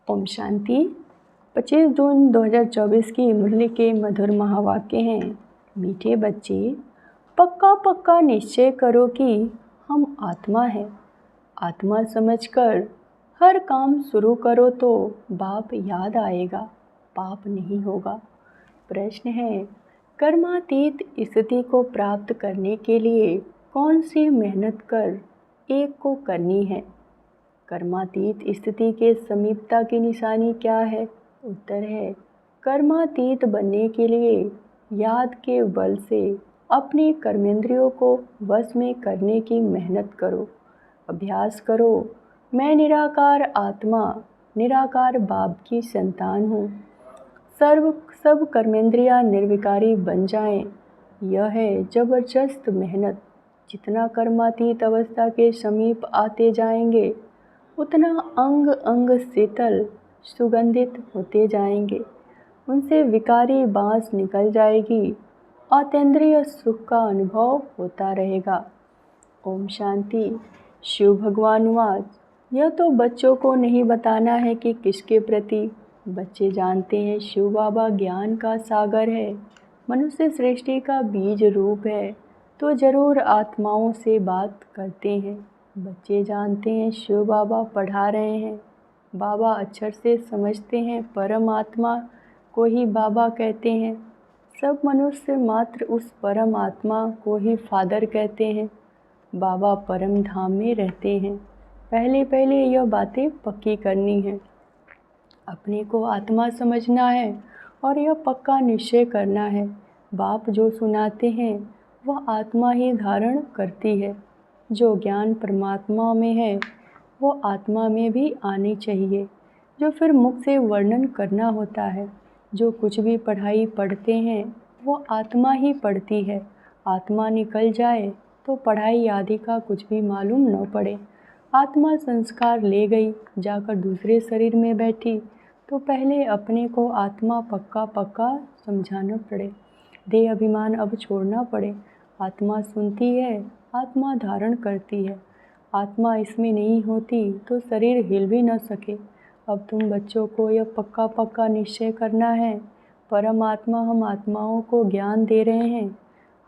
ओम शांति। 25 जून 2024 की मुरली के मधुर महावाक्य हैं। मीठे बच्चे, पक्का पक्का निश्चय करो कि हम आत्मा है। आत्मा समझकर हर काम शुरू करो तो बाप याद आएगा, पाप नहीं होगा। प्रश्न है, कर्मातीत स्थिति को प्राप्त करने के लिए कौन सी मेहनत कर एक को करनी है? कर्मातीत स्थिति के समीपता की निशानी क्या है? उत्तर है, कर्मातीत बनने के लिए याद के बल से अपनी कर्मेंद्रियों को वश में करने की मेहनत करो। अभ्यास करो, मैं निराकार आत्मा, निराकार बाप की संतान हूँ। सब कर्मेंद्रियाँ निर्विकारी बन जाएं। यह है जबरदस्त मेहनत। जितना कर्मातीत अवस्था के समीप आते जाएंगे उतना अंग अंग शीतल सुगंधित होते जाएंगे। उनसे विकारी बांस निकल जाएगी। अतीन्द्रिय सुख का अनुभव होता रहेगा। ओम शांति। शिव भगवानुवाद, यह तो बच्चों को नहीं बताना है कि किसके प्रति। बच्चे जानते हैं शिव बाबा ज्ञान का सागर है, मनुष्य सृष्टि का बीज रूप है, तो ज़रूर आत्माओं से बात करते हैं। बच्चे जानते हैं शिव बाबा पढ़ा रहे हैं। बाबा अक्षर से समझते हैं, परम आत्मा को ही बाबा कहते हैं। सब मनुष्य मात्र उस परम आत्मा को ही फादर कहते हैं। बाबा परम धाम में रहते हैं। पहले पहले यह बातें पक्की करनी है। अपने को आत्मा समझना है और यह पक्का निश्चय करना है। बाप जो सुनाते हैं वह आत्मा ही धारण करती है। जो ज्ञान परमात्मा में है वो आत्मा में भी आनी चाहिए, जो फिर मुख से वर्णन करना होता है। जो कुछ भी पढ़ाई पढ़ते हैं वो आत्मा ही पढ़ती है। आत्मा निकल जाए तो पढ़ाई आदि का कुछ भी मालूम न पड़े। आत्मा संस्कार ले गई, जाकर दूसरे शरीर में बैठी, तो पहले अपने को आत्मा पक्का पक्का समझाना पड़े। देह अभिमान अब छोड़ना पड़े। आत्मा सुनती है, आत्मा धारण करती है। आत्मा इसमें नहीं होती तो शरीर हिल भी न सके। अब तुम बच्चों को यह पक्का पक्का निश्चय करना है। परमात्मा हम आत्माओं को ज्ञान दे रहे हैं।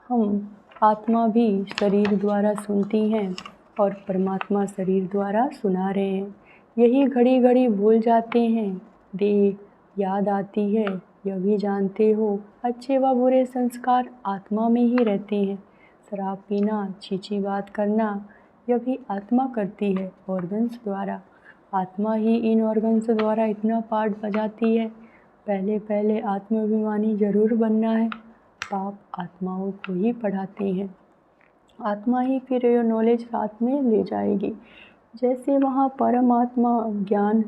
हम आत्मा भी शरीर द्वारा सुनती हैं और परमात्मा शरीर द्वारा सुना रहे हैं। यही घड़ी घड़ी भूल जाते हैं। देह याद आती है, यह भी जानते हो। अच्छे व बुरे संस्कार आत्मा में ही रहते हैं। शराब पीना, छीछी बात करना, यह भी आत्मा करती है ऑर्गन्स द्वारा। आत्मा ही इन ऑर्गन्स द्वारा इतना पाठ बजाती है। पहले पहले आत्माभिमानी जरूर बनना है। बाप आत्माओं को ही पढ़ाते हैं। आत्मा ही फिर यह नॉलेज साथ में ले जाएगी। जैसे वहाँ परमात्मा ज्ञान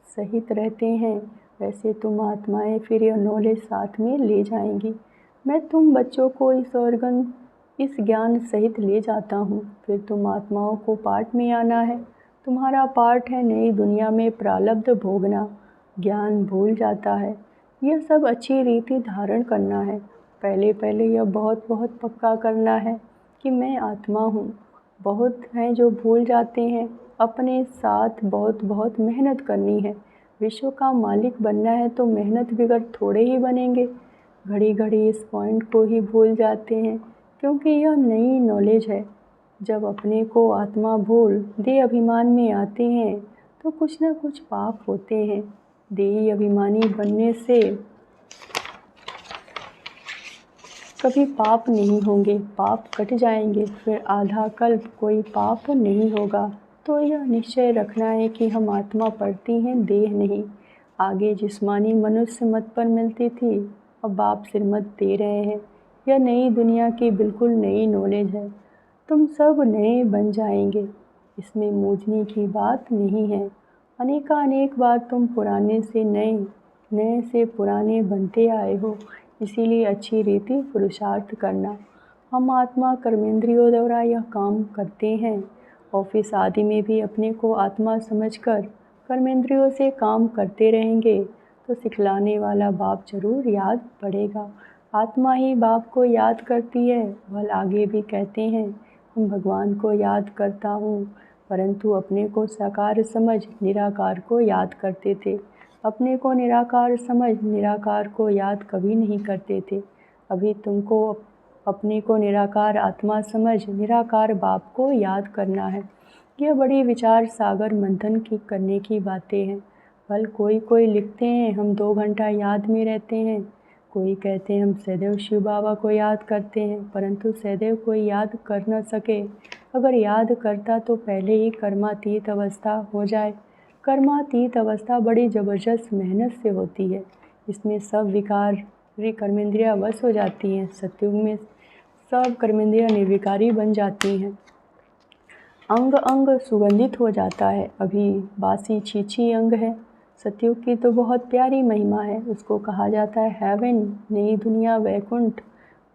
सहित रहते हैं, वैसे तुम आत्माएं फिर यह नॉलेज साथ में ले जाएंगी। मैं तुम बच्चों को इस ज्ञान सहित ले जाता हूँ। फिर तुम आत्माओं को पाठ में आना है। तुम्हारा पाठ है नई दुनिया में प्रारब्ध भोगना। ज्ञान भूल जाता है। यह सब अच्छी रीति धारण करना है। पहले पहले यह बहुत बहुत पक्का करना है कि मैं आत्मा हूँ। बहुत हैं जो भूल जाते हैं। अपने साथ बहुत बहुत मेहनत करनी है। विश्व का मालिक बनना है तो मेहनत बिगर थोड़े ही बनेंगे। घड़ी घड़ी इस पॉइंट को ही भूल जाते हैं, क्योंकि यह नई नॉलेज है। जब अपने को आत्मा भूल देह अभिमान में आते हैं तो कुछ न कुछ पाप होते हैं। देही अभिमानी बनने से कभी पाप नहीं होंगे, पाप कट जाएंगे। फिर आधा कल्प कोई पाप नहीं होगा। तो यह निश्चय रखना है कि हम आत्मा पढ़ती हैं, देह नहीं। आगे जिस्मानी मनुष्य मत पर मिलती थी, अब बाप सिरमत दे रहे हैं। यह नई दुनिया की बिल्कुल नई नॉलेज है। तुम सब नए बन जाएंगे, इसमें मूझने की बात नहीं है। अनेक बार तुम पुराने से नए, नए से पुराने बनते आए हो। इसीलिए अच्छी रीति पुरुषार्थ करना। हम आत्मा कर्मेंद्रियों द्वारा यह काम करते हैं। ऑफिस आदि में भी अपने को आत्मा समझकर कर्मेंद्रियों से काम करते रहेंगे तो सिखलाने वाला बाप जरूर याद पड़ेगा। आत्मा ही बाप को याद करती है। वह आगे भी कहते हैं, हम भगवान को याद करता हूँ, परंतु अपने को साकार समझ निराकार को याद करते थे। अपने को निराकार समझ निराकार को याद कभी नहीं करते थे। अभी तुमको अपने को निराकार आत्मा समझ निराकार बाप को याद करना है। यह बड़ी विचार सागर मंथन की करने की बातें हैं। भल कोई लिखते हैं हम 2 घंटा याद में रहते हैं, कोई कहते हैं हम सदैव शिव बाबा को याद करते हैं, परंतु सदैव कोई याद कर न सके। अगर याद करता तो पहले ही कर्मातीत अवस्था हो जाए। कर्मातीत अवस्था बड़ी ज़बरदस्त मेहनत से होती है। इसमें सब विकारी कर्मेंद्रियाँ वश हो जाती हैं। सतयुग में सब कर्मेंद्रियाँ निर्विकारी बन जाती हैं। अंग अंग सुगंधित हो जाता है। अभी बासी छीछी अंग है। सतयुग की तो बहुत प्यारी महिमा है। उसको कहा जाता है हेवन, नई दुनिया, वैकुंठ।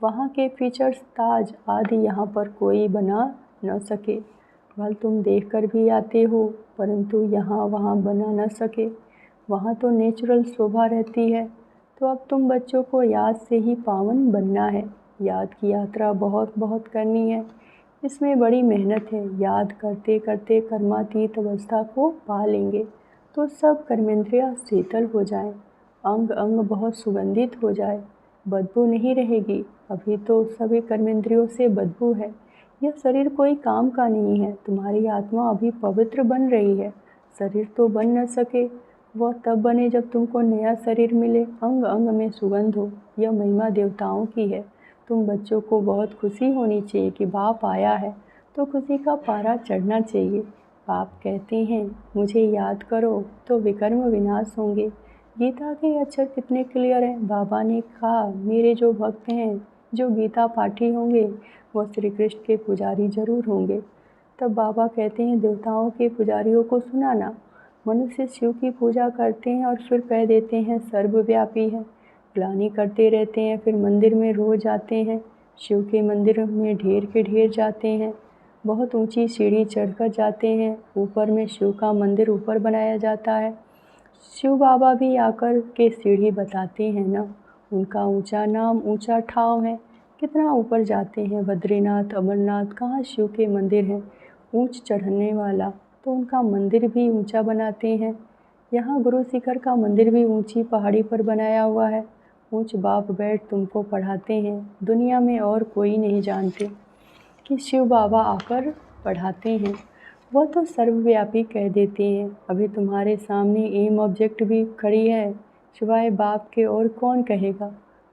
वहाँ के फीचर्स, ताज आदि यहाँ पर कोई बना न सके। भल तुम देख कर भी आते हो, परंतु यहाँ वहाँ बना न सके। वहाँ तो नेचुरल शोभा रहती है। तो अब तुम बच्चों को याद से ही पावन बनना है। याद की यात्रा बहुत बहुत करनी है। इसमें बड़ी मेहनत है। याद करते करते कर्मातीत अवस्था को पा लेंगे तो सब कर्मेंद्रियाँ शीतल हो जाएं, अंग अंग बहुत सुगंधित हो जाए, बदबू नहीं रहेगी। अभी तो सभी कर्मेंद्रियों से बदबू है। यह शरीर कोई काम का नहीं है। तुम्हारी आत्मा अभी पवित्र बन रही है। शरीर तो बन न सके, वह तब बने जब तुमको नया शरीर मिले, अंग अंग में सुगंध हो। यह महिमा देवताओं की है। तुम बच्चों को बहुत खुशी होनी चाहिए कि बाप आया है, तो खुशी का पारा चढ़ना चाहिए। बाप कहते हैं मुझे याद करो तो विकर्म विनाश होंगे। गीता के अक्षर कितने क्लियर हैं। बाबा ने कहा मेरे जो भक्त हैं, जो गीता पाठी होंगे, वह श्री कृष्ण के पुजारी जरूर होंगे। तब बाबा कहते हैं देवताओं के पुजारियों को सुनाना। मनुष्य शिव की पूजा करते हैं और फिर कह देते हैं सर्वव्यापी है, ग्लानि करते रहते हैं, फिर मंदिर में रोज जाते हैं, शिव के मंदिर में ढेर के ढेर जाते हैं, बहुत ऊंची सीढ़ी चढ़कर जाते हैं, ऊपर में शिव का मंदिर ऊपर बनाया जाता है। शिव बाबा भी आकर के सीढ़ी बताते हैं ना, उनका ऊंचा नाम ऊंचा ठाव है। कितना ऊपर जाते हैं, बद्रीनाथ अमरनाथ, कहाँ शिव के मंदिर हैं। ऊंच चढ़ने वाला तो उनका मंदिर भी ऊंचा बनाते हैं। यहाँ गुरु शिखर का मंदिर भी ऊंची पहाड़ी पर बनाया हुआ है। ऊंच बाप बैठ तुमको पढ़ाते हैं। दुनिया में और कोई नहीं जानते कि शिव बाबा आकर पढ़ाते हैं। वह तो सर्वव्यापी कह देते हैं। अभी तुम्हारे सामने एम ऑब्जेक्ट भी खड़ी है, सिवाय बाप के और कौन कहेगा।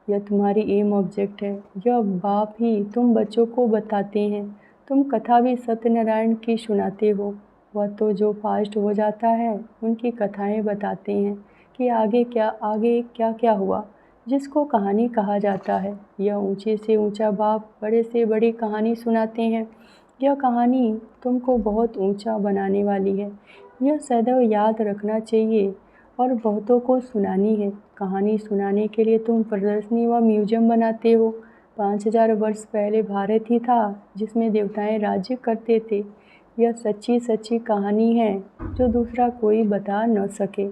यह तुम्हारी एम ऑब्जेक्ट है। यह बाप ही तुम बच्चों को बताते हैं। तुम कथा भी सत्यनारायण की सुनाते हो। वह तो जो पास्ट हो जाता है उनकी कथाएं बताते हैं कि आगे क्या क्या हुआ, जिसको कहानी कहा जाता है। यह ऊंचे से ऊंचा बाप बड़े से बड़ी कहानी सुनाते हैं। यह कहानी तुमको बहुत ऊंचा बनाने वाली है। यह सदैव याद रखना चाहिए और बहुतों को सुनानी है। कहानी सुनाने के लिए तुम प्रदर्शनी व म्यूजियम बनाते हो। 5000 वर्ष पहले भारत ही था जिसमें देवताएं राज्य करते थे। यह सच्ची कहानी है जो दूसरा कोई बता न सके।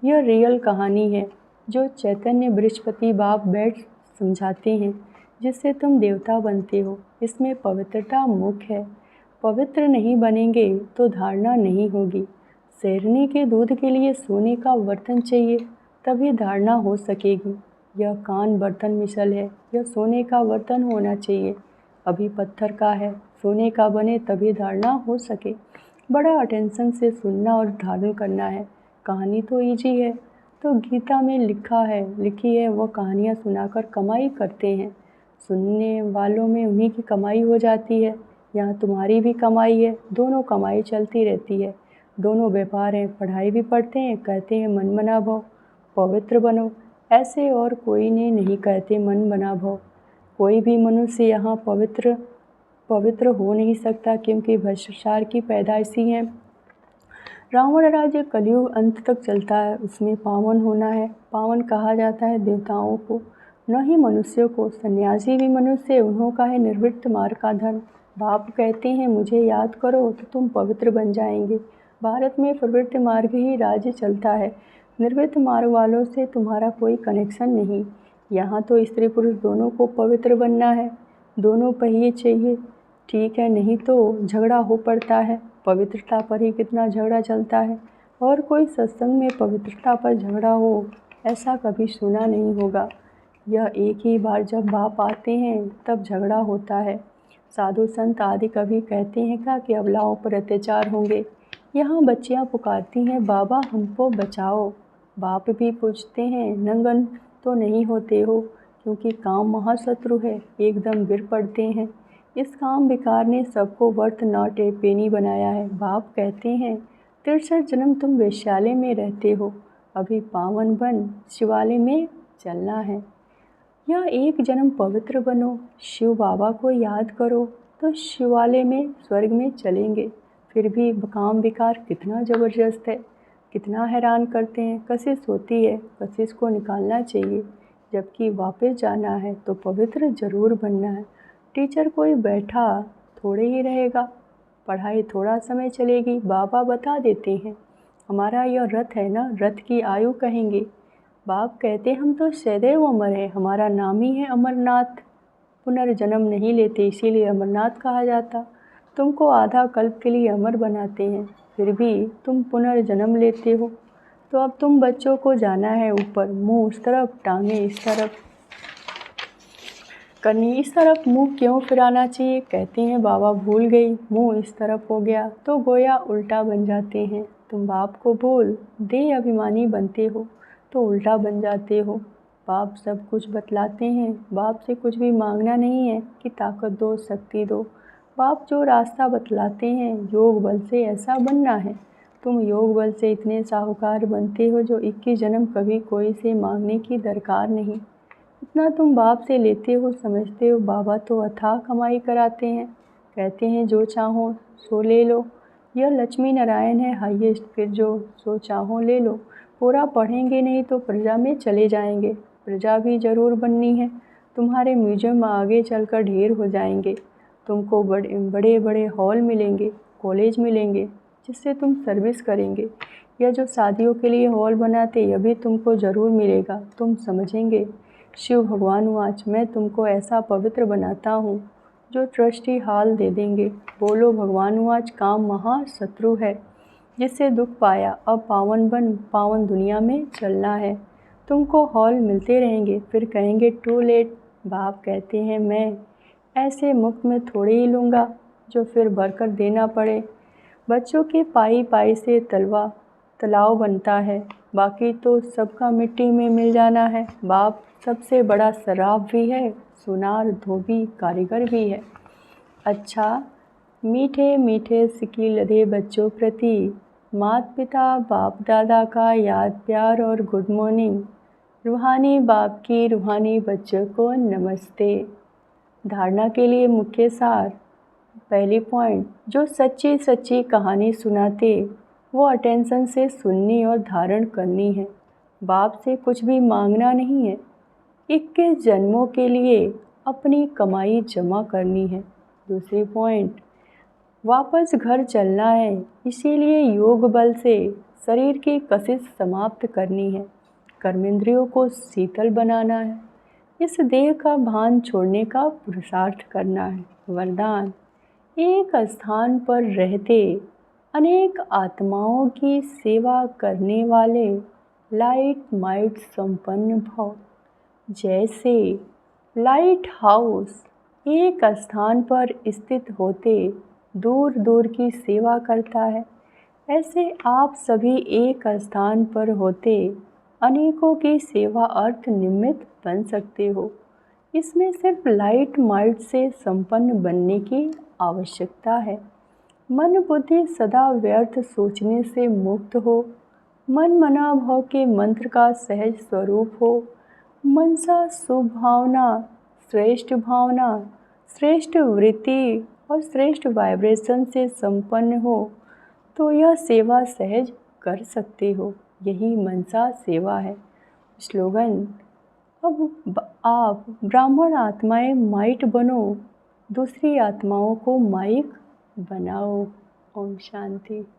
यह रियल कहानी है जो चैतन्य बृहस्पति बाप बैठ समझाते हैं, जिससे तुम देवता बनते हो। इसमें पवित्रता मुख्य है। पवित्र नहीं बनेंगे तो धारणा नहीं होगी। शेरनी के दूध के लिए सोने का बर्तन चाहिए, तभी धारणा हो सकेगी। यह कान बर्तन मिसल है, यह सोने का बर्तन होना चाहिए। अभी पत्थर का है, सोने का बने तभी धारणा हो सके। बड़ा अटेंशन से सुनना और धारण करना है। कहानी तो ईजी है। तो गीता में लिखी है वह कहानियाँ सुनाकर कमाई करते हैं। सुनने वालों में उन्हीं की कमाई हो जाती है। यहाँ तुम्हारी भी कमाई है। दोनों कमाई चलती रहती है। दोनों व्यापार हैं। पढ़ाई भी पढ़ते हैं, कहते हैं मन बना भव, पवित्र बनो। ऐसे और कोई ने नहीं कहते मन बना भव। कोई भी मनुष्य यहाँ पवित्र हो नहीं सकता, क्योंकि भ्रष्टाचार की पैदाइशी है। रावण राज्य कलयुग अंत तक चलता है। उसमें पावन होना है। पावन कहा जाता है देवताओं को, न ही मनुष्यों को। सन्यासी भी मनुष्य, उन्हों का है निर्वृत्त मार्ग का धर्म। बाप कहते हैं मुझे याद करो तो तुम पवित्र बन जाएंगे। भारत में प्रवृत्त मार्ग ही राज्य चलता है। निर्वृत्त मार्ग वालों से तुम्हारा कोई कनेक्शन नहीं। यहाँ तो स्त्री पुरुष दोनों को पवित्र बनना है। दोनों पहिए चाहिए, ठीक है, नहीं तो झगड़ा हो पड़ता है। पवित्रता पर ही कितना झगड़ा चलता है। और कोई सत्संग में पवित्रता पर झगड़ा हो, ऐसा कभी सुना नहीं होगा। यह एक ही बार जब बाप आते हैं तब झगड़ा होता है। साधु संत आदि कभी कहते हैं क्या कि अबलाओं पर अत्याचार होंगे। यहाँ बच्चियाँ पुकारती हैं, बाबा हमको बचाओ। बाप भी पूछते हैं, नंगन तो नहीं होते हो, क्योंकि काम महाशत्रु है, एकदम गिर पड़ते हैं। इस काम विकार ने सबको वर्थ नॉट ए पेनी बनाया है। बाप कहते हैं, 63 जन्म तुम वेश्यालय में रहते हो, अभी पावन बन शिवालय में चलना है। या एक जन्म पवित्र बनो, शिव बाबा को याद करो, तो शिवालय में स्वर्ग में चलेंगे। फिर भी काम विकार कितना ज़बरदस्त है, कितना हैरान करते हैं। कशिश होती है, कशिश को निकालना चाहिए, जबकि वापस जाना है तो पवित्र ज़रूर बनना है। टीचर कोई बैठा थोड़े ही रहेगा, पढ़ाई थोड़ा समय चलेगी। बाबा बता देते हैं, हमारा यह रथ है ना, रथ की आयु कहेंगे। बाप कहते हम तो सदैव अमर है, हमारा नाम ही है अमरनाथ। पुनर्जन्म नहीं लेते, इसीलिए अमरनाथ कहा जाता। तुमको आधा कल्प के लिए अमर बनाते हैं, फिर भी तुम पुनर्जन्म लेते हो। तो अब तुम बच्चों को जाना है ऊपर, मुंह उस तरफ, टांगे इस तरफ करनी। इस तरफ मुंह क्यों फिराना चाहिए? कहते हैं बाबा भूल गई, मुंह इस तरफ हो गया तो गोया उल्टा बन जाते हैं। तुम बाप को बोल दे अभिमानी बनते हो तो उल्टा बन जाते हो। बाप सब कुछ बतलाते हैं, बाप से कुछ भी मांगना नहीं है कि ताकत दो, शक्ति दो। बाप जो रास्ता बतलाते हैं, योग बल से ऐसा बनना है। तुम योग बल से इतने साहूकार बनते हो जो 21 जन्म कभी कोई से मांगने की दरकार नहीं। इतना तुम बाप से लेते हो, समझते हो। बाबा तो अथाह कमाई कराते हैं, कहते हैं जो चाहो सो ले लो। यह लक्ष्मी नारायण है हाईएस्ट, फिर जो सो चाहो ले लो। पूरा पढ़ेंगे नहीं तो प्रजा में चले जाएंगे। प्रजा भी ज़रूर बननी है, तुम्हारे म्यूजियम आगे चलकर ढेर हो जाएंगे। तुमको बड़े बड़े हॉल मिलेंगे, कॉलेज मिलेंगे, जिससे तुम सर्विस करेंगे। या जो शादियों के लिए हॉल बनाते, यह भी तुमको ज़रूर मिलेगा, तुम समझेंगे। शिव भगवान आज मैं तुमको ऐसा पवित्र बनाता हूँ जो ट्रस्टी हाल दे देंगे। बोलो भगवान आज काम महाशत्रु है, जिससे दुख पाया, अब पावन बन पावन दुनिया में चलना है। तुमको हॉल मिलते रहेंगे, फिर कहेंगे टू लेट। बाप कहते हैं मैं ऐसे मुफ्त में थोड़े ही लूँगा जो फिर भरकर देना पड़े। बच्चों के पाई पाई से तालाब बनता है, बाकी तो सबका मिट्टी में मिल जाना है। बाप सबसे बड़ा शराब भी है, सुनार धोबी कारीगर भी है। अच्छा, मीठे मीठे सिक्की लदे बच्चों प्रति माता पिता बाप दादा का याद प्यार और गुड मॉर्निंग। रूहानी बाप की रूहानी बच्चों को नमस्ते। धारणा के लिए मुख्य सार। पहली पॉइंट, जो सच्ची सच्ची कहानी सुनाते वो अटेंशन से सुननी और धारण करनी है। बाप से कुछ भी मांगना नहीं है, 21 जन्मों के लिए अपनी कमाई जमा करनी है। दूसरी पॉइंट, वापस घर चलना है, इसीलिए योग बल से शरीर की कशिश समाप्त करनी है, कर्मेंद्रियों को शीतल बनाना है, इस देह का भान छोड़ने का पुरुषार्थ करना है। वरदान, एक स्थान पर रहते अनेक आत्माओं की सेवा करने वाले लाइट माइट संपन्न भव। जैसे लाइट हाउस एक स्थान पर स्थित होते दूर दूर की सेवा करता है, ऐसे आप सभी एक स्थान पर होते अनेकों की सेवा अर्थ निमित्त बन सकते हो। इसमें सिर्फ लाइट माइट से संपन्न बनने की आवश्यकता है। मन बुद्धि सदा व्यर्थ सोचने से मुक्त हो, मन मना भाव के मंत्र का सहज स्वरूप हो, मनसा शुभ भावना, श्रेष्ठ वृत्ति और श्रेष्ठ वाइब्रेशन से संपन्न हो, तो यह सेवा सहज कर सकते हो। यही मनसा सेवा है। स्लोगन, अब आप ब्राह्मण आत्माएं माइट बनो, दूसरी आत्माओं को माइक बनाओ। ओम शांति।